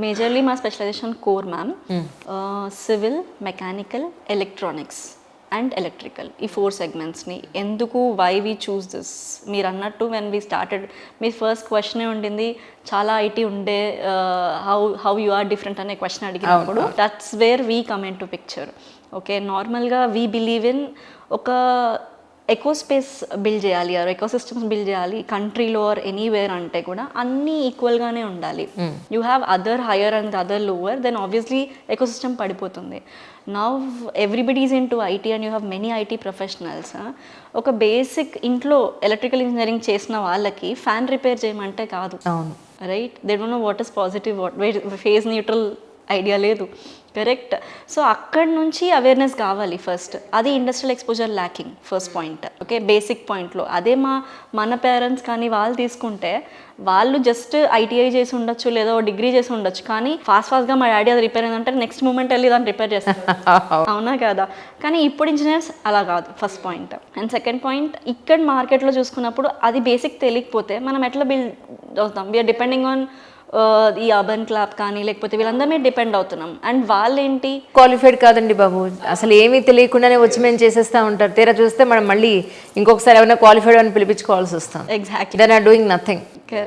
Majorly మా specialisation core ma'am, civil, mechanical, electronics and electrical, ఈ 4 సెగ్మెంట్స్ని. ఎందుకు, వై వీ చూస్ దిస్, మీరు అన్నట్టు వెన్ వీ స్టార్టెడ్, మీ ఫస్ట్ క్వశ్చనే ఉండింది చాలా ఐటీ ఉండే, హౌ యు ఆర్ డిఫరెంట్ అనే క్వశ్చన్ అడిగినప్పుడు that's where we come into picture. Okay, నార్మల్గా వీ బిలీవ్ ఇన్ ఒక ఎకోస్పేస్ బిల్డ్ చేయాలి, ఆర్ ఎకోసిస్టమ్స్ బిల్డ్ చేయాలి కంట్రీలో ఆర్ ఎనీవేర్ అంటే కూడా అన్నీ ఈక్వల్గానే ఉండాలి. You have other higher and other lower, then obviously ecosystem పడిపోతుంది. Now everybody is into IT and you have many IT professionals. ఒక బేసిక్ ఇంట్లో ఎలక్ట్రికల్ ఇంజనీరింగ్ చేసిన వాళ్ళకి ఫ్యాన్ రిపేర్ చేయమంటే కాదు, right? They don't know what is positive, phase neutral idea లేదు, correct? So అక్కడి నుంచి అవేర్నెస్ కావాలి ఫస్ట్. అది industrial exposure lacking, first point. Okay, basic పాయింట్లో అదే మన పేరెంట్స్ కానీ వాళ్ళు తీసుకుంటే, వాళ్ళు జస్ట్ ఐటీఐ చేసి ఉండొచ్చు, లేదా డిగ్రీ చేసి ఉండొచ్చు, కానీ ఫాస్ట్గా మా డాడీ అది రిపేర్ అయిందంటే నెక్స్ట్ మూమెంట్ వెళ్ళి దాన్ని రిపేర్ చేస్తారు. అవునా కదా? కానీ ఇప్పుడు ఇంజనీర్స్ అలా కాదు, first point. And second point, ఇక్కడ మార్కెట్లో చూసుకున్నప్పుడు అది బేసిక్ తెలియకపోతే మనం ఎట్లా బిల్డ్ అవుతాం? వీఆర్ డిపెండింగ్ ఆన్ ఈ అర్బన్ క్లాప్ కానీ లేకపోతే వీళ్ళందరి మీద డిపెండ్ అవుతున్నాం. అండ్ వాళ్ళేంటి, క్వాలిఫైడ్ కాదండి బాబు, అసలు ఏమీ తెలియకుండానే వచ్చి మేము చేసేస్తూ ఉంటారు. తీరా చూస్తే మనం మళ్ళీ ఇంకొకసారి ఏమైనా క్వాలిఫైడ్ అని పిలిపించుకోవాల్సి వస్తాం. Exactly, then are doing nothing.